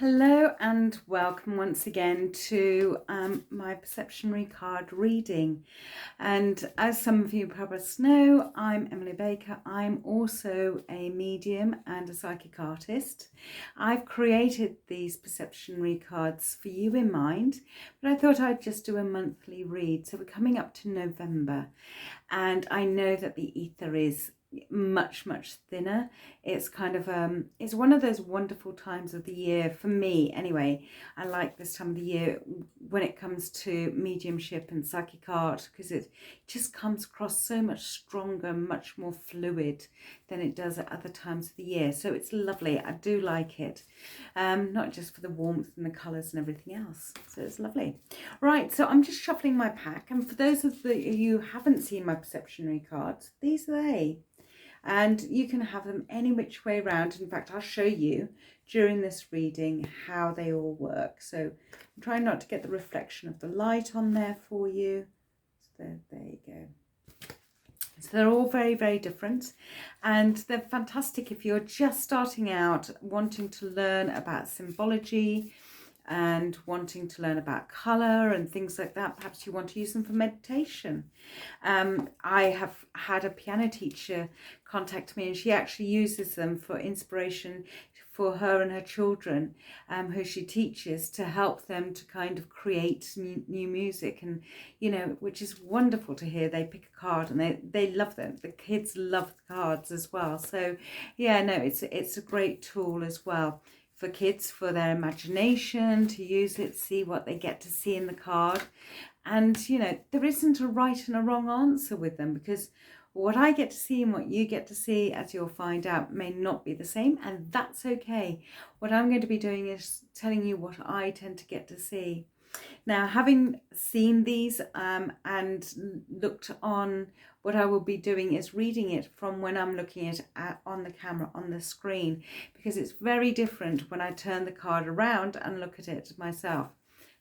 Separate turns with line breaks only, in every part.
Hello and welcome once again to my Perceptionary Card reading. And as some of you perhaps know, I'm Emily Baker. I'm also a medium and a psychic artist. I've created these Perceptionary Cards for you in mind, but I thought I'd just do a monthly read. So we're coming up to November, and I know that the ether is much thinner. It's kind of it's one of those wonderful times of the year for me anyway. I like this time of the year when it comes to mediumship and psychic art, because it just comes across so much stronger, much more fluid than it does at other times of the year. So it's lovely. I do like it, not just for the warmth and the colors and everything else. So it's lovely. Right, so I'm just shuffling my pack, and for those of you who haven't seen my Perceptionary cards, these are they. And you can have them any which way around. In fact, I'll show you during this reading how they all work. So I'm trying not to get the reflection of the light on there for you. So there you go. So they're all very different, and they're fantastic if you're just starting out wanting to learn about symbology and wanting to learn about colour and things like that. Perhaps you want to use them for meditation. I have had a piano teacher contact me, and she actually uses them for inspiration for her and her children, who she teaches, to help them to kind of create new music, and which is wonderful to hear. They pick a card and they love them. The kids love the cards as well. So yeah, no, it's a great tool as well for kids, for their imagination, to use it, see what they get to see in the card. And there isn't a right and a wrong answer with them, because what I get to see and what you get to see, as you'll find out, may not be the same, and that's okay. What I'm going to be doing is telling you what I tend to get to see. Now, having seen these and looked on, what I will be doing is reading it from when I'm looking at on the camera, on the screen, because it's very different when I turn the card around and look at it myself.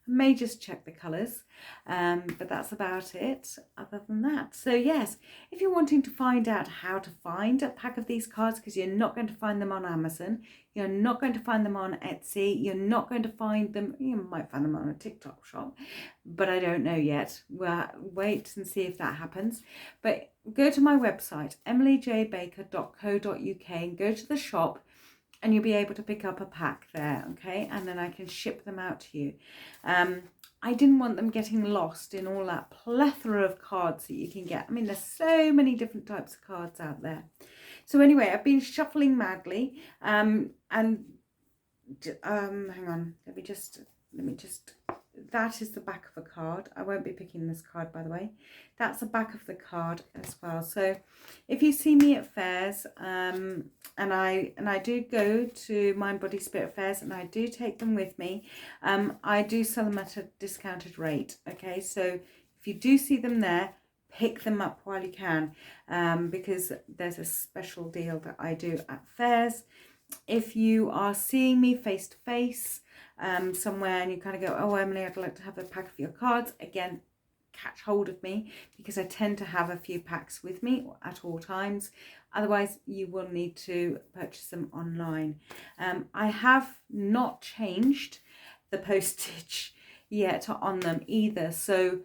I may just check the colours, but that's about it other than that. So yes, if you're wanting to find out how to find a pack of these cards, because you're not going to find them on Amazon, you're not going to find them on Etsy, you're not going to find them, you might find them on a TikTok shop, but I don't know yet. Well, wait and see if that happens. But go to my website, emilyjbaker.co.uk, and go to the shop, and you'll be able to pick up a pack there, okay? And then I can ship them out to you. I didn't want them getting lost in all that plethora of cards that you can get. I mean, there's so many different types of cards out there. So anyway, I've been shuffling madly, and hang on, let me just, that is the back of a card. I won't be picking this card, by the way. That's the back of the card as well. So if you see me at fairs, and I do go to Mind Body Spirit fairs, and I do take them with me, I do sell them at a discounted rate. Okay, so if you do see them there, pick them up while you can, because there's a special deal that I do at fairs. If you are seeing me face to face somewhere, and you kind of go, oh Emily, I'd like to have a pack of your cards, again, catch hold of me, because I tend to have a few packs with me at all times. Otherwise you will need to purchase them online. I have not changed the postage yet on them either, so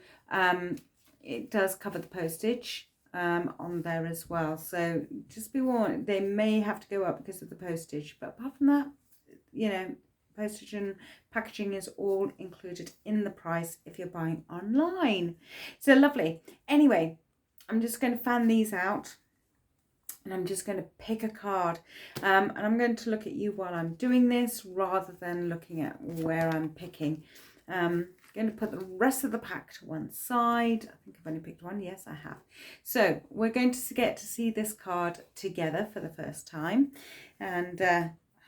it does cover the postage on there as well. So just be warned, they may have to go up because of the postage, but apart from that, postage and packaging is all included in the price if you're buying online. So lovely. Anyway, I'm just going to fan these out, and I'm just going to pick a card, and I'm going to look at you while I'm doing this rather than looking at where I'm picking. I'm going to put the rest of the pack to one side. I think I've only picked one. Yes, I have. So we're going to get to see this card together for the first time, and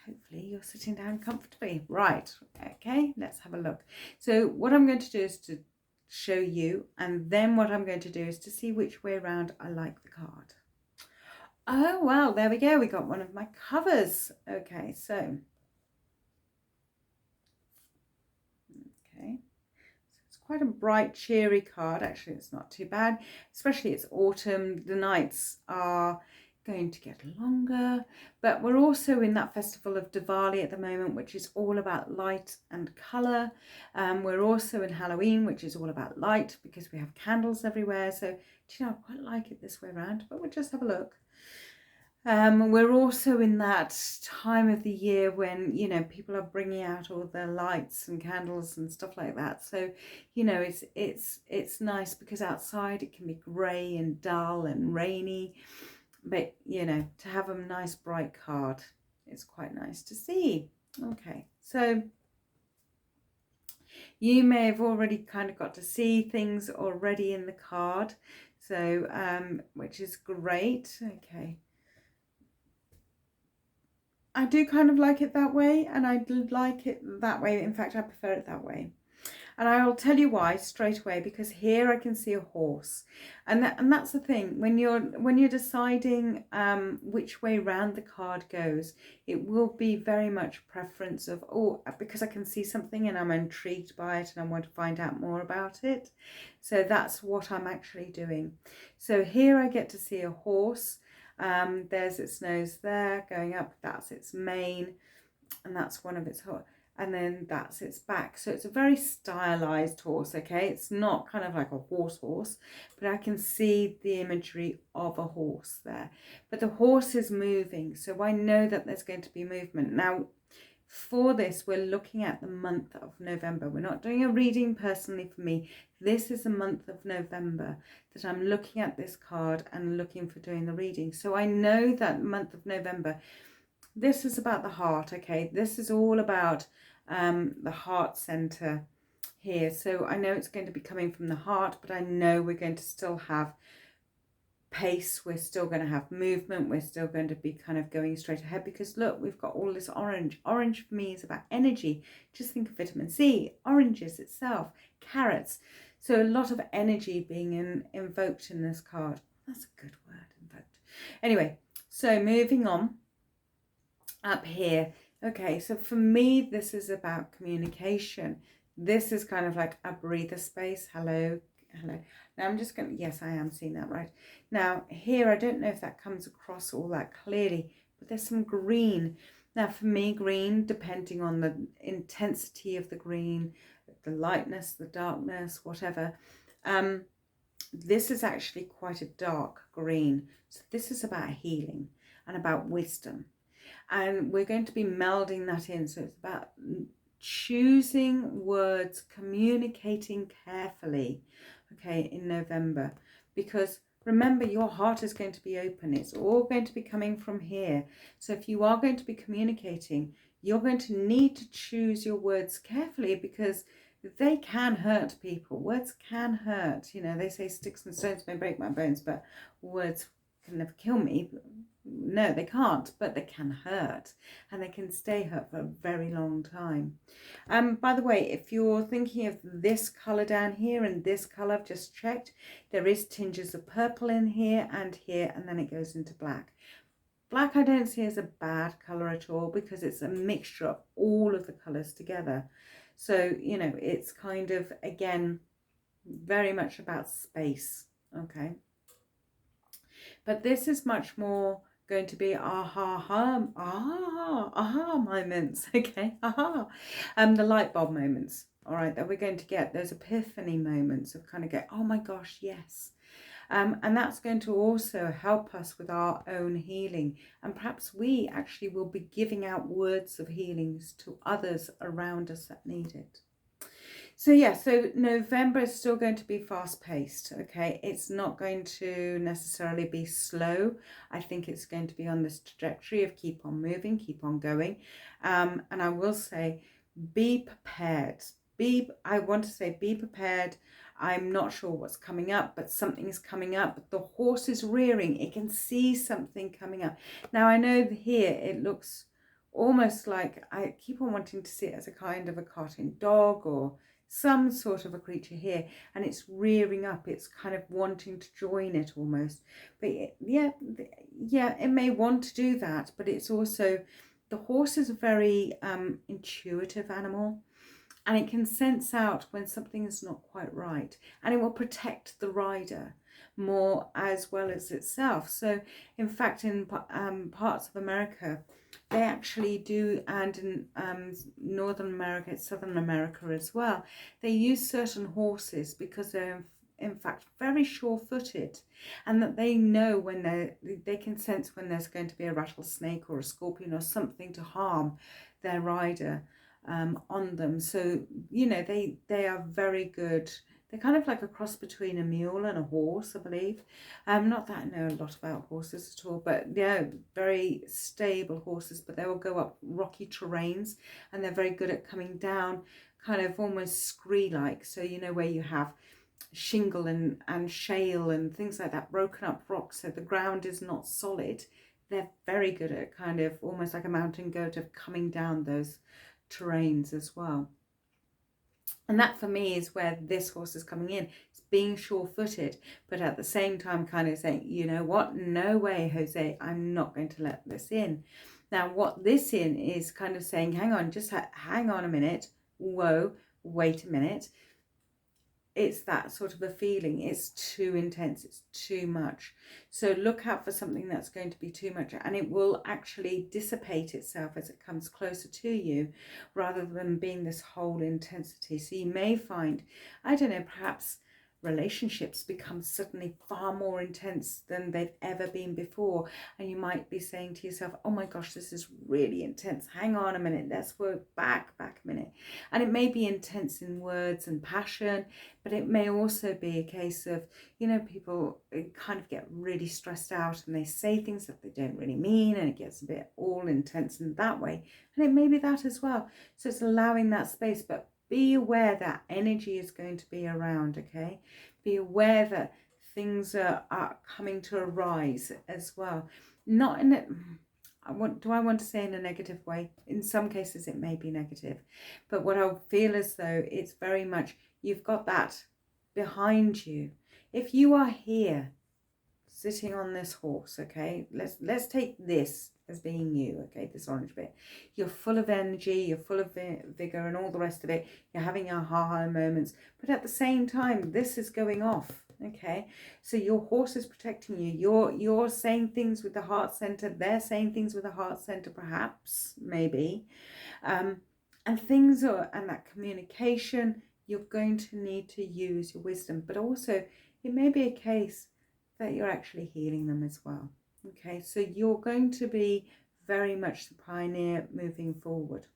hopefully you're sitting down comfortably. Right, okay, let's have a look. So what I'm going to do is to show you, and then what I'm going to do is to see which way around I like the card. Oh, well, there we go. We got one of my covers. Okay, so. Okay. So it's quite a bright, cheery card. Actually, it's not too bad. Especially it's autumn. The nights are going to get longer, but we're also in that festival of Diwali at the moment, which is all about light and colour. We're also in Halloween, which is all about light because we have candles everywhere. So, do you know, I quite like it this way around, but we'll just have a look. We're also in that time of the year when, you know, people are bringing out all their lights and candles and stuff like that. So, you know, it's nice because outside it can be grey and dull and rainy. But, you know, to have a nice bright card, it's quite nice to see. Okay, so you may have already kind of got to see things already in the card. So, which is great. Okay. I do kind of like it that way, and I like it that way. In fact, I prefer it that way. And I will tell you why straight away, because here I can see a horse, and that's the thing. When you're deciding which way round the card goes, it will be very much preference of, oh, because I can see something and I'm intrigued by it and I want to find out more about it. So that's what I'm actually doing. So here I get to see a horse. There's its nose there going up. That's its mane, and that's one of its and then that's its back. So it's a very stylized horse. Okay, it's not kind of like a horse, but I can see the imagery of a horse there. But the horse is moving, so I know that there's going to be movement. Now, for this, we're looking at the month of November. We're not doing a reading personally for me. This is the month of November that I'm looking at this card and looking for doing the reading. So I know that month of November, this is about the heart. Okay, this is all about the heart center here. So I know it's going to be coming from the heart, but I know we're going to still have pace, we're still going to have movement, we're still going to be kind of going straight ahead, because look, we've got all this orange. Orange for me is about energy. Just think of vitamin C, oranges itself, carrots. So a lot of energy being invoked in this card. That's a good word, invoked. Anyway, so moving on up here. Okay, so for me, this is about communication. This is kind of like a breather space. Hello. Now I'm just going to, yes, I am seeing that right. Now here, I don't know if that comes across all that clearly, but there's some green. Now for me, green, depending on the intensity of the green, the lightness, the darkness, whatever, this is actually quite a dark green. So this is about healing and about wisdom. And we're going to be melding that in. So it's about choosing words, communicating carefully, okay, in November. Because remember, your heart is going to be open. It's all going to be coming from here. So if you are going to be communicating, you're going to need to choose your words carefully, because they can hurt people. Words can hurt. You know, they say sticks and stones may break my bones, but words can never kill me. No, they can't, but they can hurt, and they can stay hurt for a very long time. By the way, if you're thinking of this colour down here and this colour, I've just checked, there is tinges of purple in here, and then it goes into black. Black I don't see as a bad colour at all, because it's a mixture of all of the colours together. So, you know, it's kind of, again, very much about space, okay? But this is much more going to be aha moments, okay, the light bulb moments, all right, that we're going to get, those epiphany moments of kind of go, oh my gosh, yes. And that's going to also help us with our own healing, and perhaps we actually will be giving out words of healings to others around us that need it. So yeah, so November is still going to be fast paced, okay? It's not going to necessarily be slow. I think it's going to be on this trajectory of keep on moving, keep on going. And I will say, be prepared. I want to say be prepared. I'm not sure what's coming up, but something is coming up. The horse is rearing. It can see something coming up. Now I know here it looks almost like, I keep on wanting to see it as a kind of a cartoon dog or some sort of a creature here, and it's rearing up, it's kind of wanting to join it almost. But yeah, it may want to do that, but it's also, the horse is a very intuitive animal, and it can sense out when something is not quite right, and it will protect the rider. more as well as itself. So in fact, in parts of America, they actually do, and in Northern America, Southern America as well, they use certain horses because they're in fact very sure-footed, and that they know when they can sense when there's going to be a rattlesnake or a scorpion or something to harm their rider on them. So they are very good. They're kind of like a cross between a mule and a horse, I believe. Not that I know a lot about horses at all, but yeah, very stable horses, but they will go up rocky terrains, and they're very good at coming down kind of almost scree-like. So where you have shingle and shale and things like that, broken up rocks, so the ground is not solid. They're very good at kind of almost like a mountain goat of coming down those terrains as well. And that for me is where this horse is coming in. It's being sure-footed, but at the same time kind of saying, you know what, no way, Jose, I'm not going to let this in. Now what this in is kind of saying, hang on, just hang on a minute. Whoa, wait a minute. It's that sort of a feeling. It's too intense. It's too much. So look out for something that's going to be too much, and it will actually dissipate itself as it comes closer to you, rather than being this whole intensity. So you may find, I don't know, perhaps relationships become suddenly far more intense than they've ever been before, and you might be saying to yourself, oh my gosh, this is really intense, hang on a minute, let's work back a minute. And it may be intense in words and passion, but it may also be a case of people kind of get really stressed out and they say things that they don't really mean, and it gets a bit all intense in that way, and it may be that as well. So it's allowing that space, but be aware that energy is going to be around, okay? Be aware that things are coming to arise as well. Not in it. Do I want to say in a negative way? In some cases it may be negative. But what I feel as though it's very much, you've got that behind you. If you are here sitting on this horse, okay, let's take this as being you, okay, this orange bit. You're full of energy, you're full of vigor and all the rest of it. You're having your ha-ha moments, but at the same time this is going off, okay? So your horse is protecting you. You're saying things with the heart center, they're saying things with the heart center, perhaps, maybe, and things are, and that communication, you're going to need to use your wisdom, but also it may be a case that you're actually healing them as well. Okay, so you're going to be very much the pioneer moving forward.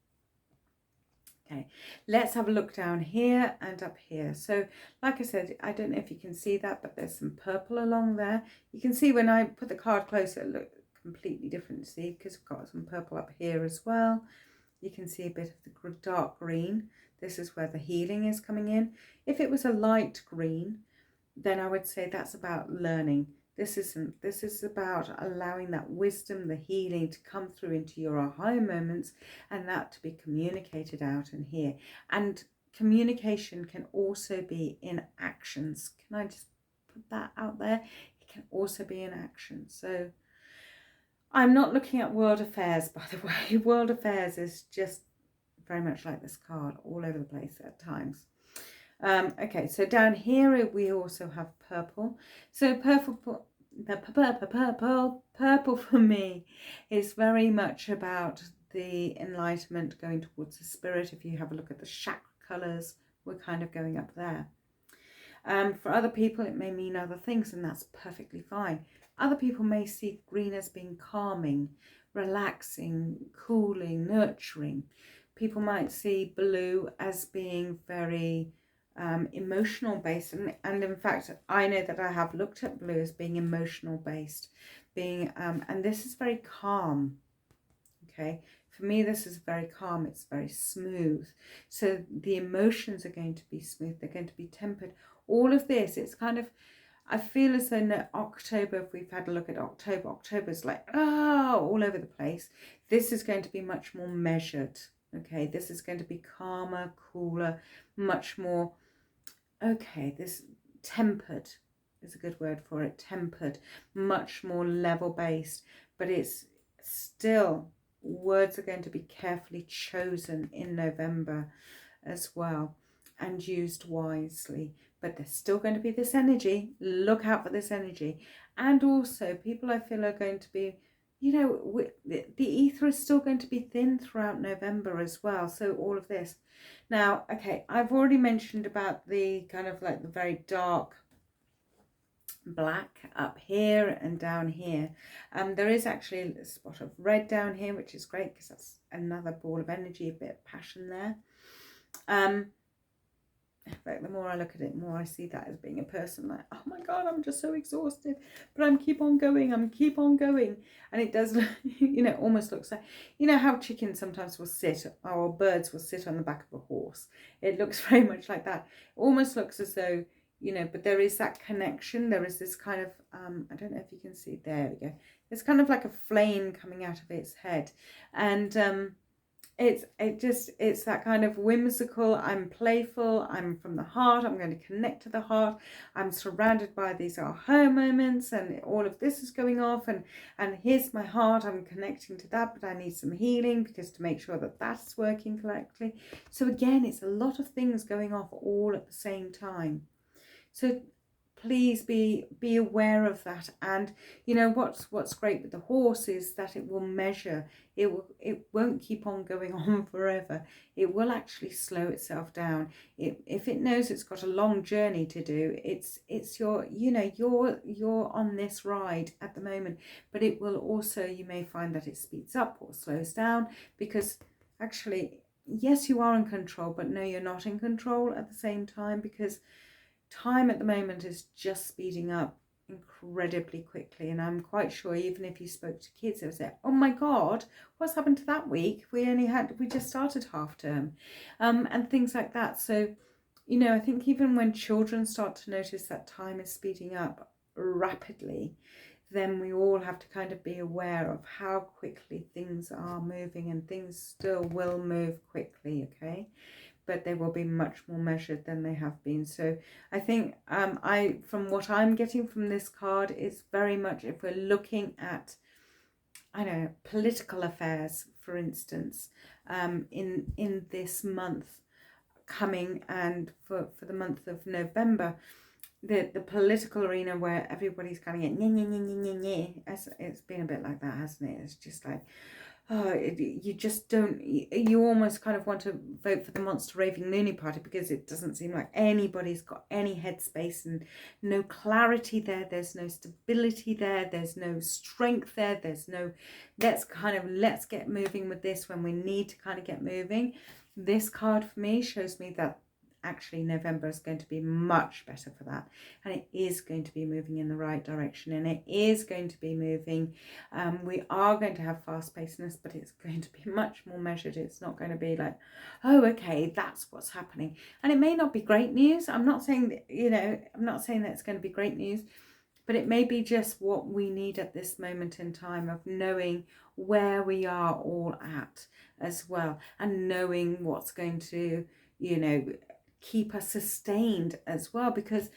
Okay, let's have a look down here and up here. So like I said, I don't know if you can see that, but there's some purple along there. You can see when I put the card closer, it looked completely different, see, because we've got some purple up here as well. You can see a bit of the dark green. This is where the healing is coming in. If it was a light green, then I would say that's about learning. This isn't. This is about allowing that wisdom, the healing to come through into your aha moments, and that to be communicated out in here. And communication can also be in actions. Can I just put that out there? It can also be in action. So I'm not looking at world affairs, by the way. World affairs is just very much like this card, all over the place at times. Okay, so down here we also have purple. So purple for me is very much about the enlightenment, going towards the spirit. If you have a look at the chakra colours, we're kind of going up there. For other people it may mean other things, and that's perfectly fine. Other people may see green as being calming, relaxing, cooling, nurturing. People might see blue as being very emotional based, and in fact I know that I have looked at blue as being emotional based, being and this is very calm. Okay, for me this is very calm, it's very smooth, so the emotions are going to be smooth, they're going to be tempered. All of this, it's kind of, I feel as though in October, if we've had a look at October's like all over the place. This is going to be much more measured. Okay, this is going to be calmer, cooler, much more, okay, this tempered is a good word for it, tempered, much more level based, but it's still, words are going to be carefully chosen in November as well. and used wisely. But there's still going to be this energy. Look out for this energy. And also people I feel are going to be, you know, the ether is still going to be thin throughout November as well. So all of this. Now, okay, I've already mentioned about the kind of like the very dark black up here and down here. There is actually a spot of red down here, which is great because that's another ball of energy, a bit of passion there. In fact, the more I look at it, the more I see that as being a person like, oh my God, I'm just so exhausted, but I'm keep on going, and it does, you know, almost looks like, you know how chickens sometimes will sit, or birds will sit on the back of a horse. It looks very much like that. It almost looks as though, you know, but there is that connection. There is this kind of, I don't know if you can see, there we go. There's kind of like a flame coming out of its head, and it's that kind of whimsical, I'm playful, I'm from the heart, I'm going to connect to the heart, I'm surrounded by these aha moments, and all of this is going off, and here's my heart, I'm connecting to that, but I need some healing because to make sure that that's working correctly. So again, it's a lot of things going off all at the same time. So please be aware of that. And you know what's great with the horse is that it will measure. It won't keep on going on forever. It will actually slow itself down. If it knows it's got a long journey to do, it's your, you know, you're on this ride at the moment, but it will also, you may find that it speeds up or slows down, because actually, yes, you are in control, but no, you're not in control at the same time, because time at the moment is just speeding up incredibly quickly. And I'm quite sure even if you spoke to kids, they would say, oh my God, what's happened to that week? We just started half term, and things like that. So, you know, I think even when children start to notice that time is speeding up rapidly, then we all have to kind of be aware of how quickly things are moving, and things still will move quickly, okay? But they will be much more measured than they have been. So I think from what I'm getting from this card, it's very much, if we're looking at, I don't know, political affairs, for instance, in this month coming, and for the month of November, the political arena where everybody's kind of getting, it's been a bit like that, hasn't it? It's just like, oh, you just don't, you almost kind of want to vote for the Monster Raving Loony Party, because it doesn't seem like anybody's got any headspace and no clarity there. There's no stability there. There's no strength there. There's no, let's get moving with this when we need to kind of get moving. This card for me shows me that actually November is going to be much better for that, and it is going to be moving in the right direction, and it is going to be moving, we are going to have fast pacedness, but it's going to be much more measured. It's not going to be like, oh okay, that's what's happening. And it may not be great news. I'm not saying that, you know, I'm not saying that it's going to be great news, but it may be just what we need at this moment in time, of knowing where we are all at as well, and knowing what's going to, you know, keep us sustained as well, because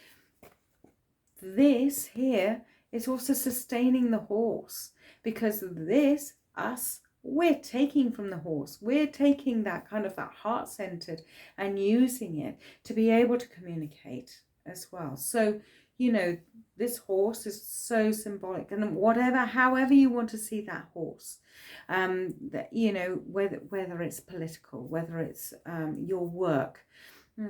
this here is also sustaining the horse, because this, us, we're taking from the horse. We're taking that kind of that heart-centered and using it to be able to communicate as well. So, you know, this horse is so symbolic, and however you want to see that horse, that, you know, whether it's political, whether it's your work,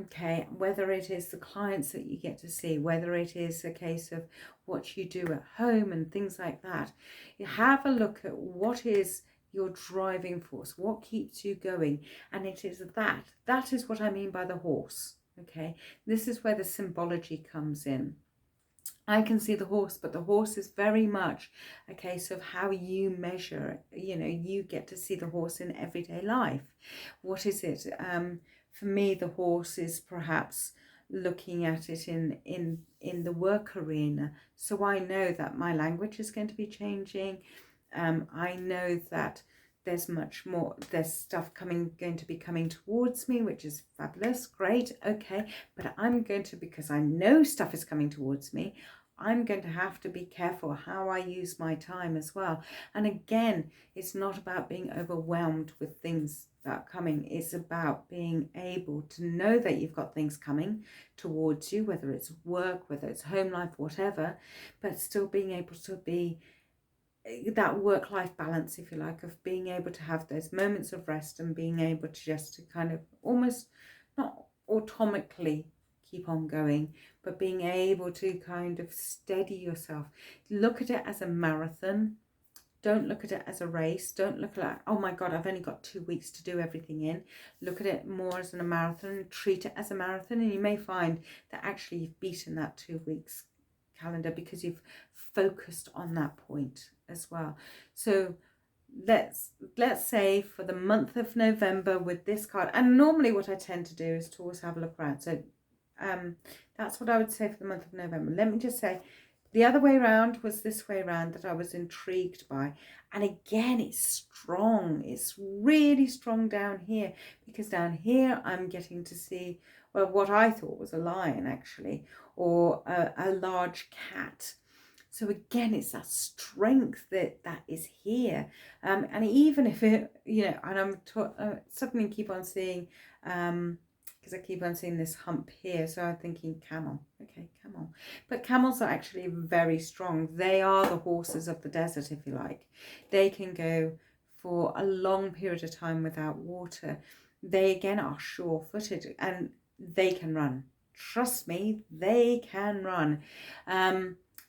okay, whether it is the clients that you get to see, whether it is a case of what you do at home and things like that, you have a look at what is your driving force, what keeps you going, and it is that is what I mean by the horse. Okay, this is where the symbology comes in. I can see the horse, but the horse is very much a case of how you measure. You know, you get to see the horse in everyday life. What is it? For me, the horse is perhaps looking at it in the work arena. So I know that my language is going to be changing. I know that there's much more, there's stuff going to be coming towards me, which is fabulous, great, okay. But I'm going to, because I know stuff is coming towards me, I'm going to have to be careful how I use my time as well. And again, it's not about being overwhelmed with things that are coming. It's about being able to know that you've got things coming towards you, whether it's work, whether it's home life, whatever, but still being able to be that work-life balance, if you like, of being able to have those moments of rest and being able to just to kind of almost not automatically keep on going, but being able to kind of steady yourself. Look at it as a marathon. Don't look at it as a race. Don't look at it, oh my God, I've only got 2 weeks to do everything in. Look at it more as a marathon. Treat it as a marathon, and you may find that actually you've beaten that 2 weeks calendar because you've focused on that point as well. So let's say for the month of November with this card, and normally what I tend to do is to always have a look around. So that's what I would say for the month of November. Let me just say, the other way around was this way around that I was intrigued by. And again, it's strong. It's really strong down here, because down here I'm getting to see, well, what I thought was a lion actually, or a large cat. So again, it's that strength that is here. And even if it, and I'm suddenly keep on seeing, because I keep on seeing this hump here, so I'm thinking camel. Okay, camel. But camels are actually very strong. They are the horses of the desert, if you like. They can go for a long period of time without water. They again are sure-footed, and they can run. Trust me, they can run.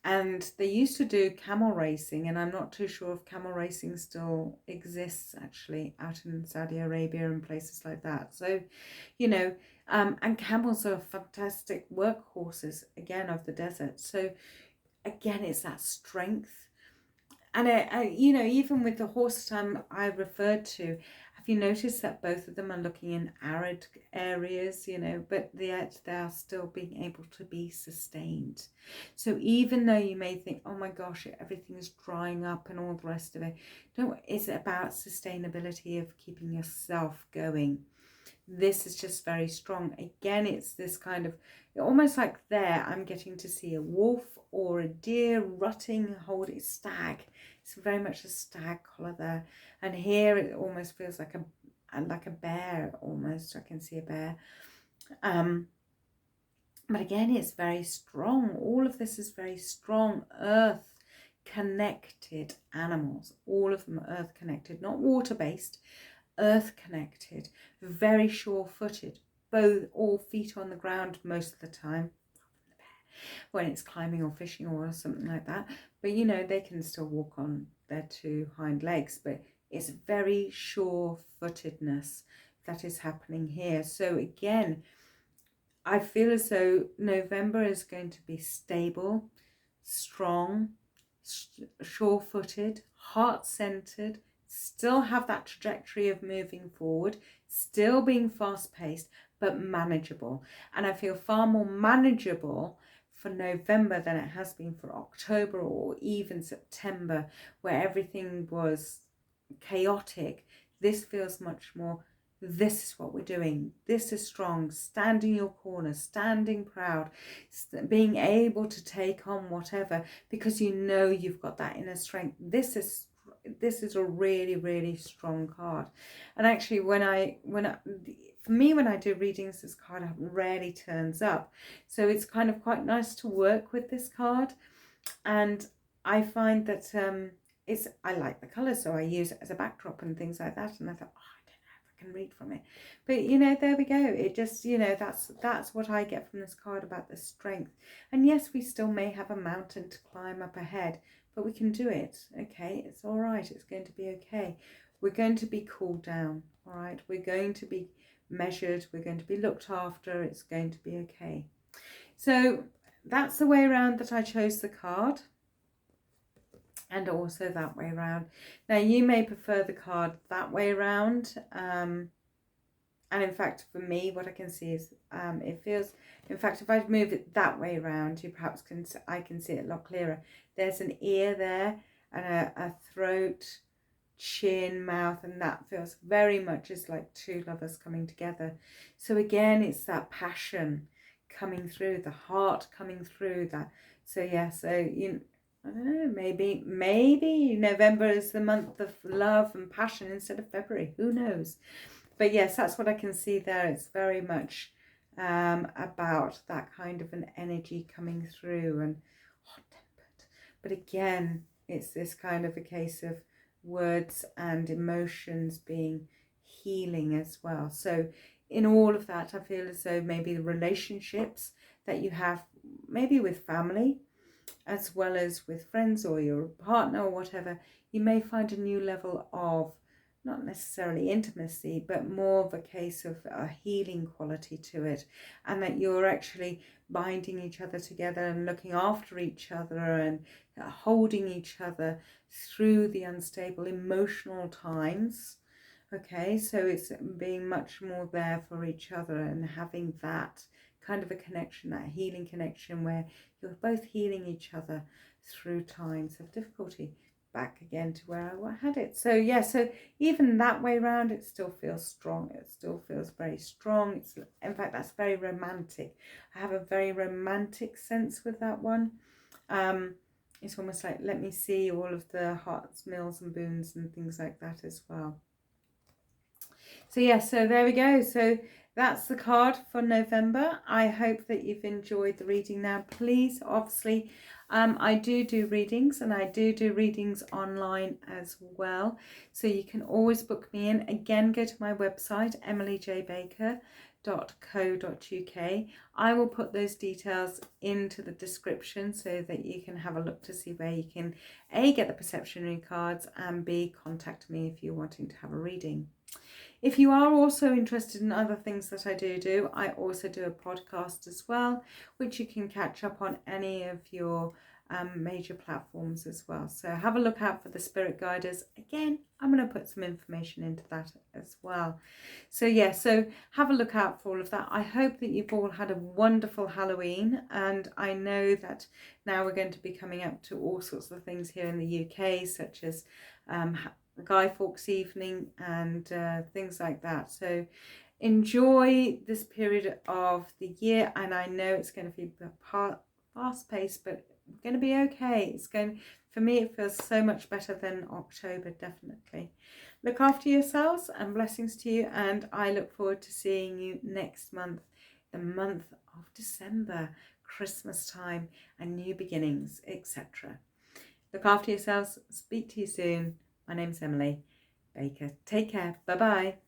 And they used to do camel racing, and I'm not too sure if camel racing still exists actually out in Saudi Arabia and places like that. So, and camels are fantastic workhorses, again, of the desert. So again, it's that strength. And, even with the horse I referred to, have you noticed that both of them are looking in arid areas, but they are still being able to be sustained. So even though you may think, oh my gosh, everything is drying up and all the rest of it, it's about sustainability of keeping yourself going. This is just very strong. Again, it's this kind of, almost like there, I'm getting to see a wolf or a deer rutting, holding stag. It's very much a stag collar there. And here it almost feels like a bear almost. I can see a bear. But again, it's very strong. All of this is very strong. Earth connected animals. All of them are earth connected, not water based. Earth connected, very sure-footed, all feet on the ground most of the time when it's climbing or fishing or something like that. But they can still walk on their 2 hind legs, but it's very sure-footedness that is happening here. So again, I feel as though November is going to be stable, strong, sure-footed, heart-centered, still have that trajectory of moving forward, still being fast-paced, but manageable. And I feel far more manageable for November than it has been for October or even September, where everything was chaotic. This feels much more, this is what we're doing. This is strong, standing your corner, standing proud, being able to take on whatever, because you've got that inner strength. This is a really, really strong card. And actually, when I do readings, this card rarely turns up. So it's kind of quite nice to work with this card. And I find that I like the colour, so I use it as a backdrop and things like that. And I thought, I don't know if I can read from it. But, there we go. It just, that's what I get from this card about the strength. And yes, we still may have a mountain to climb up ahead, but we can do it. Okay, it's all right. It's going to be okay. We're going to be cooled down. All right, we're going to be measured. We're going to be looked after. It's going to be okay. So that's the way around that I chose the card, and also that way around. Now you may prefer the card that way around. And in fact, for me, what I can see is it feels, in fact, if I move it that way around, I can see it a lot clearer. There's an ear there and a throat, chin, mouth, and that feels very much as like 2 lovers coming together. So again, it's that passion coming through, the heart coming through, that So yeah, so I don't know, maybe November is the month of love and passion instead of February. Who knows? But yes, that's what I can see there. It's very much about that kind of an energy coming through and hot-tempered. But again, it's this kind of a case of words and emotions being healing as well. So in all of that, I feel as though maybe the relationships that you have, maybe with family, as well as with friends or your partner or whatever, you may find a new level of not necessarily intimacy, but more of a case of a healing quality to it, and that you're actually binding each other together and looking after each other and holding each other through the unstable emotional times. Okay, so it's being much more there for each other and having that kind of a connection, that healing connection where you're both healing each other through times of difficulty. Back again to where I had it. So yeah, so even that way round, it still feels strong. It still feels very strong. It's, in fact, that's very romantic. I have a very romantic sense with that one. It's almost like, let me see all of the hearts, mills and boons and things like that as well. So yeah, so there we go. So that's the card for November. I hope that you've enjoyed the reading. Now, please, obviously, I do readings, and I do readings online as well. So you can always book me in. Again, go to my website, emilyjbaker.co.uk. I will put those details into the description so that you can have a look to see where you can A, get the perceptionary cards, and B, contact me if you're wanting to have a reading. If you are also interested in other things that I do, I also do a podcast as well, which you can catch up on any of your major platforms as well. So have a look out for the Spirit Guiders. Again, I'm going to put some information into that as well. So yeah, so have a look out for all of that. I hope that you've all had a wonderful Halloween, and I know that now we're going to be coming up to all sorts of things here in the UK, such as Guy Fawkes evening and things like that. So enjoy this period of the year, and I know it's going to be fast paced, but it's going to be okay. It's going, for me, it feels so much better than October, definitely. Look after yourselves, and blessings to you, and I look forward to seeing you next month, the month of December, Christmas time and new beginnings, etc. Look after yourselves. Speak to you soon. My name's Emily Baker. Take care. Bye-bye.